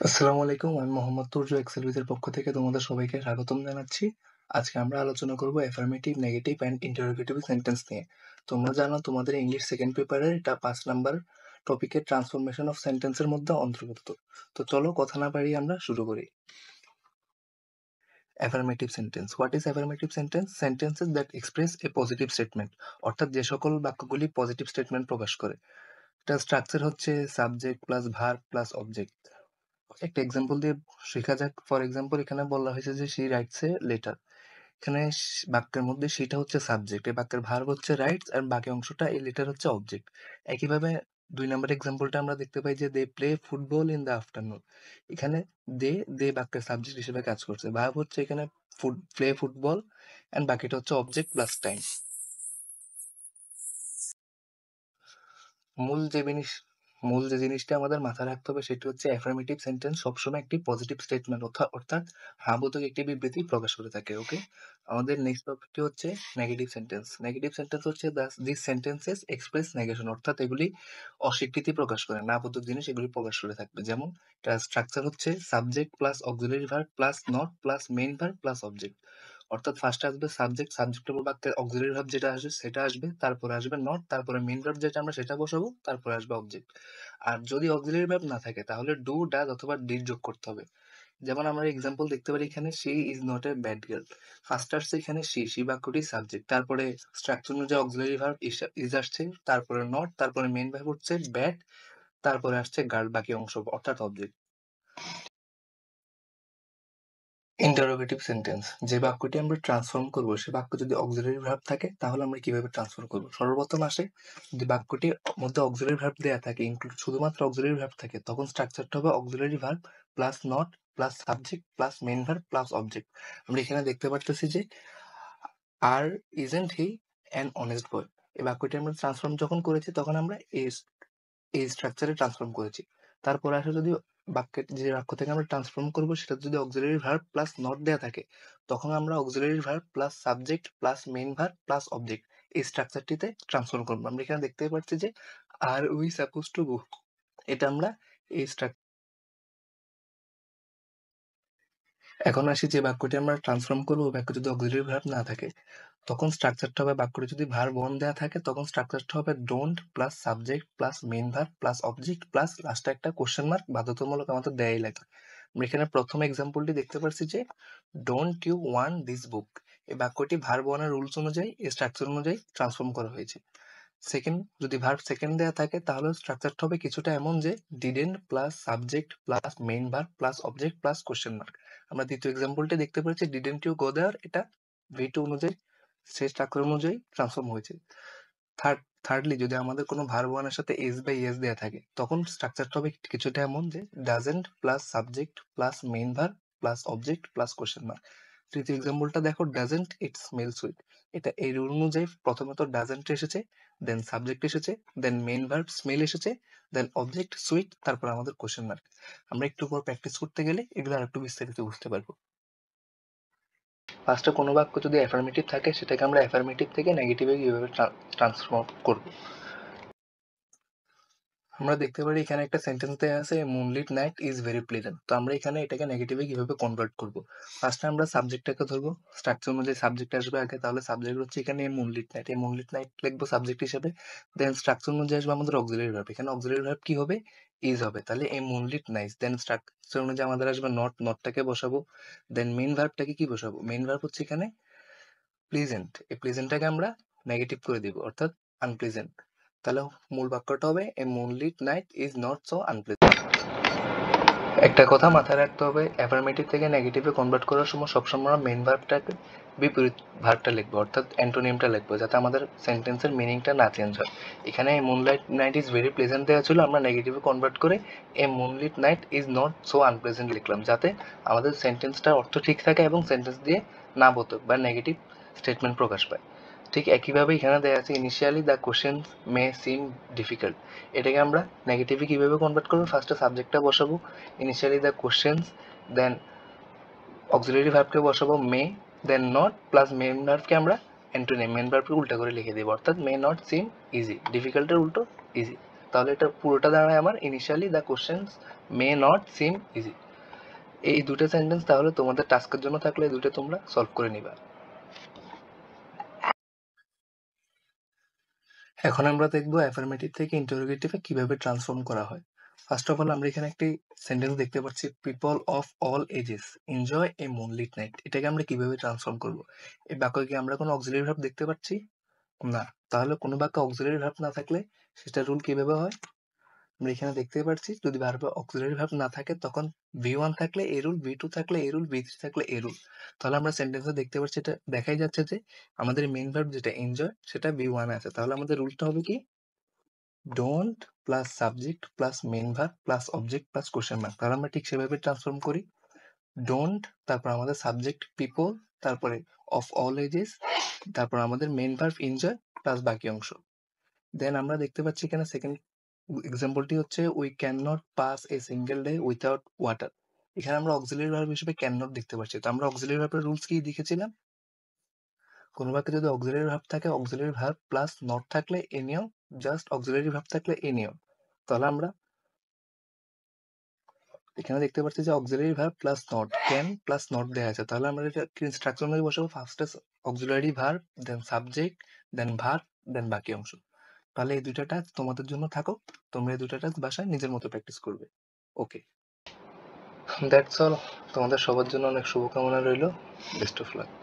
আসসালামু আলাইকুম। আমি মোহাম্মদ তুর্য এক্সেলভিজ এর পক্ষ থেকে তোমাদের সবাইকে স্বাগতম জানাচ্ছি। আজকে আমরা আলোচনা করব affirmative, negative and interrogative sentence নিয়ে। তোমরা জানো তোমাদের ইংলিশ সেকেন্ড পেপারের এটা 5 নাম্বার টপিকের ট্রান্সফরমেশন অফ সেন্টেন্সের মধ্যে অন্তর্ভুক্ত। তো চলো কথা না বাড়িয়ে আমরা শুরু করি। Affirmative sentence. What is affirmative sentence? Sentences that express A positive statement, অর্থাৎ যে সকল বাক্যগুলি পজিটিভ স্টেটমেন্ট প্রকাশ করে। এটার স্ট্রাকচার হচ্ছে subject plus verb plus object. একটা এক্সাম্পল দিয়ে শেখা যাক। ফর এক্সাম্পল এখানে বলা হয়েছে যে শি রাইটস এ লেটার। এখানে বাক্যের মধ্যে সেটা হচ্ছে সাবজেক্ট, এই বাক্যের ভার্ব হচ্ছে রাইটস, আর বাকি অংশটা এই লেটার হচ্ছে অবজেক্ট। একইভাবে 2 নম্বর এক্সাম্পলটা আমরা দেখতে পাই যে they play football in the afternoon. এখানে দে দে বাক্যের সাবজেক্ট হিসেবে কাজ করছে, ভার্ব হচ্ছে এখানে প্লে ফুটবল, এন্ড বাকিটা হচ্ছে অবজেক্ট প্লাস টাইম। মূল যে জিনিস মূল যে জিনিসটা আমাদের মাথায় রাখতে হবে সেটি হচ্ছে অ্যাফার্মেটিভ সেন্টেন্স সবসময় একটি পজিটিভ স্টেটমেন্ট অর্থাৎ হ্যাঁ বোধক একটি বিবৃতি প্রকাশ করে থাকে। ওকে, আমাদের নেক্সট টপিকটি হচ্ছে নেগেটিভ সেন্টেন্স। নেগেটিভ সেন্টেন্স হচ্ছে দিস সেন্টেন্সেস এক্সপ্রেস নেগেশন, অর্থাৎ এগুলি অস্বীকৃতি প্রকাশ করে, না বোধক জিনিস এগুলি প্রকাশ করে থাকবে। যেমন এটার স্ট্রাকচার হচ্ছে subject plus auxiliary verb plus not plus main verb plus object. অর্থাৎ ফার্স্টে আসবে সাবজেক্ট, সাবজেক্টের উপর বাক্যের অক্সিলারি ভার্ব যেটা আসবে সেটা আসবে, তারপরে আসবে নট, তারপরে মেইন ভার্ব যেটা আমরা সেটা বসাবো, তারপরে আসবে অবজেক্ট। আর যদি অক্সিলারি ভার্ব না থাকে তাহলে ডু, ডাজ অথবা ডিড যোগ করতে হবে। যেমন আমরা এক্সাম্পল দেখতে পারি এখানে she is not a bad girl. First আসছে এখানে শি বাক্যটি সাবজেক্ট, তারপরে স্ট্রাকচার অনুযায়ী অক্সিলারি ভার্ব ইজ আসছে, তারপরে নট, তারপরে মেইন ভার্ব হচ্ছে ব্যাড, তারপরে আসছে গার্ল বাকি অংশ অর্থাৎ অবজেক্ট। Interrogative sentence. যে বাক্যটি আমরা ট্রান্সফর্ম করব সে বাক্য যদি অক্সিলারি ভার্ব থাকে তাহলে আমরা কিভাবে ট্রান্সফর্ম করব? সর্বপ্রথম আসে যদি বাক্যটির মধ্যে অক্সিলারি ভার্ব দেয়া থাকে, ইনক্লুড শুধুমাত্র অক্সিলারি ভার্ব থাকে, তখন স্ট্রাকচারটা হবে auxiliary verb plus not plus subject plus main verb plus object. আমরা এখানে দেখতে পারতেছি যে আর isn't he an honest boy. এই বাক্যটি আমরা ট্রান্সফর্ম যখন করেছি তখন আমরা এই স্ট্রাকচারে ট্রান্সফর্ম করেছি। তারপরে আসে যদি বাক্যের যে বাক্য থেকে আমরা ট্রান্সফর্ম করব সেটা যদি অক্সিলারি ভার্ব প্লাস নট দেয়া থাকে, তখন আমরা auxiliary verb plus subject plus main verb plus object এই স্ট্রাকচারটিতে ট্রান্সফর্ম করবো। আমরা এখানে দেখতে পাচ্ছি যে আর উই সাপোজ টু গো, এটা আমরা এই স্ট্রাকচার। এখন আসি যে বাক্যটি আমরা ট্রান্সফর্ম করবো, বাক্য যদি অক্সিলারি ভার্ব না থাকে তখন স্ট্রাকচারটা হবে, বাক্যটি যদি ভার্ব ওয়ান দেওয়া থাকে তখন স্ট্রাকচারটা হবে don't plus subject plus main verb plus object plus লাস্টে একটা কোশ্চেন মার্ক বাধ্যতামূলক আমাদের দেয়াই লাগে। আমরা এখানে প্রথম এক্সাম্পলটি দেখতে পাচ্ছি যে don't you want this book. এই বাক্যটি ভার্ব ওয়ানের রুলস অনুযায়ী এই স্ট্রাকচার অনুযায়ী ট্রান্সফর্ম করা হয়েছে। সেকেন্ড, যদি ভার্ব সেকেন্ড দেওয়া থাকে তাহলে স্ট্রাকচারটা হবে কিছুটা এমন যে didn't plus subject plus main verb plus object plus question mark. আমরা দ্বিতীয় এক্সাম্পলটি দেখতে পাচ্ছি ডিডেন্ট ইউ গো দেয়ার, এটা ভি2 অনুযায়ী সেই স্ট্রাকচার অনুযায়ী ট্রান্সফর্ম হয়েছে। থার্ডলি যদি আমাদের কোনো ভার্ব ওয়ানের সাথে এস বা ইয়েস দেওয়া থাকে তখন স্ট্রাকচারটা হবে কিছুটা এমন যে doesn't plus subject plus main verb plus object plus question mark. তৃতীয় এক্সাম্পলটা দেখো ডাজেন্ট ইট স্মেল সুইট। এটা এই রুল অনুযায়ী প্রথমত ডাজেন্ট এসেছে, দেন সাবজেক্ট এসেছে, দেন মেইন ভার্ব স্মেল এসেছে, দেন অবজেক্ট সুইট, তারপর আমাদের কোশ্চেন মার্ক। আমরা একটু পর প্র্যাকটিস করতে গেলে এগুলো আরেকটু বিস্তারিত বুঝতে পারবো। ফার্স্টে কোনো বাক্য যদি অ্যাফার্মেটিভ থাকে সেটাকে আমরা অ্যাফার্মেটিভ থেকে নেগেটিভে কিভাবে ট্রান্সফর্ম করব। আমরা দেখতে পারি এখানে একটা সেন্টেন্স দেয়া আছে moonlit night is very pleasant. তো আমরা এখানে এটাকে নেগেটিভে কিভাবে কনভার্ট করব? ফার্স্টে আমরা সাবজেক্টটাকে ধরবো, স্ট্রাকচার অনুযায়ী সাবজেক্ট আসবে আগে, তাহলে সাবজেক্ট হচ্ছে এখানে মুনলিট নাইট, এই মুনলিট নাইট লিখবো সাবজেক্ট হিসেবে। দেন স্ট্রাকচার অনুযায়ী আসবে আমাদের অক্সিলারি ভার্ব, এখানে অক্সিলারি ভার্ব কি হবে? ইজ হবে, তাহলে এই মুনলিট নাইস। দেন স্ট্রাকচার অনুযায়ী আমাদের আসবে নট, নটটাকে বসাবো। দেন মেইন ভার্বটাকে কি বসাবো? মেইন ভার্ব হচ্ছে এখানে প্লেজেন্ট, এই প্লেজেন্টটাকে আমরা নেগেটিভ করে দিব অর্থাৎ আনপ্লেজেন্ট। তাহলে মূল বাক্যটা হবে a moonlit night is not so unpleasant. একটা কথা মাথায় রাখতে হবে, অ্যাফার্মেটিভ থেকে নেগেটিভে কনভার্ট করার সময় সবসময় আমরা মেইন ভার্বটাকে বিপরীত ভার্বটা লিখবো অর্থাৎ অ্যান্টোনিমটা লিখবো, যাতে আমাদের সেন্টেন্সের মিনিংটা না চেঞ্জ হয়। এখানে a moonlight night is very pleasant দেওয়া ছিল, আমরা নেগেটিভে কনভার্ট করে a moonlit night is not so unpleasant লিখলাম, যাতে আমাদের সেন্টেন্সটার অর্থ ঠিক থাকে এবং সেন্টেন্স দিয়ে না বোধক বা নেগেটিভ স্টেটমেন্ট প্রকাশ পায়। ঠিক একইভাবে এখানে দেওয়া আছে initially the questions may seem difficult. এটাকে আমরা নেগেটিভে কিভাবে কনভার্ট করবো? ফার্স্টে সাবজেক্টটা বসাবো initially the questions, then auxiliary ভার্বকে বসাবো may, then not plus main ভার্বকে আমরা অ্যান্টোনিম, মেইন ভার্বকে উল্টা করে লিখে দেবো অর্থাৎ মে নট সিম ইজি, ডিফিকাল্টের উল্টো ইজি। তো তাহলে এটা পুরোটা দাঁড়ায় আমার initially the questions may not seem easy. এই দুটো সেন্টেন্স তাহলে তোমাদের টাস্কের জন্য থাকলে এই দুটো তোমরা সলভ করে নিবা। এখন আমরা দেখবো অ্যাফার্মেটিভ থেকে ইন্টারোগেটিভে কিভাবে ট্রান্সফর্ম করা হয়। ফার্স্ট অফ অল আমরা এখানে একটি সেন্টেন্স দেখতে পাচ্ছি, people of all ages enjoy a moonlit night. এটাকে আমরা কিভাবে ট্রান্সফর্ম করব? এই বাক্যে কি আমরা কোনো অক্সিলারি ভার্ব দেখতে পাচ্ছি? না। তাহলে কোনো বাক্যে অক্সিলারি ভার্ব না থাকলে সেটা রুল কিভাবে হয়? আমরা এখানে দেখতে পাচ্ছি, যদি ভার্বে অক্সিলারি ভার্ব না থাকে তখন V1 থাকলে এ রুল, V2 থাকলে এ রুল, V3 থাকলে এ রুল। তাহলে আমরা সেন্টেন্সে দেখতে পাচ্ছি, এটা দেখাই যাচ্ছে যে আমাদের মেইন ভার্ব যেটা এনজয় সেটা V1 এ আছে। তাহলে আমাদের রুলটা হবে কি? Don't plus subject plus main verb plus object plus question mark. তাহলে আমরা ঠিক সেভাবে ট্রান্সফর্ম করি। ডোন্ট, তারপর আমাদের সাবজেক্ট পিপল, তারপরে অফ অল এজেস, তারপর আমাদের মেইন ভার্ব এনজয় প্লাস বাকি অংশ। দেন আমরা দেখতে পাচ্ছি এখানে সেকেন্ড এক্সাম্পলটি হচ্ছে, we can not pass a single day without water. এখানে আমরা অক্সিলারি ভার্ব হিসেবে ক্যান নট দেখতে পাচ্ছি। তো আমরা অক্সিলারি ভার্বের রুলস কি দেখেছিলাম? কোনো বাক্যে যদি অক্সিলারি ভার্ব থাকে, অক্সিলারি ভার্ব প্লাস নট থাকলে এ নিয়ম, জাস্ট অক্সিলারি ভার্ব থাকলে এ নিয়ম। তাহলে আমরা এখানে দেখতে পাচ্ছি যে auxiliary verb plus not, can plus not দেয়া আছে। তাহলে আমরা এটা কি স্ট্রাকচার অনুযায়ী বসাবো? ফার্স্টে auxiliary verb, then subject, then verb, then বাকি অংশ। তাহলে এই দুইটা টাস্ক তোমাদের জন্য থাকুক, তোমরা এই দুইটা টাস্ক বাসায় নিজের মতো প্র্যাকটিস করবে। ওকে, দ্যাটস অল। তোমাদের সবার জন্য অনেক শুভকামনা রইল। Best of luck.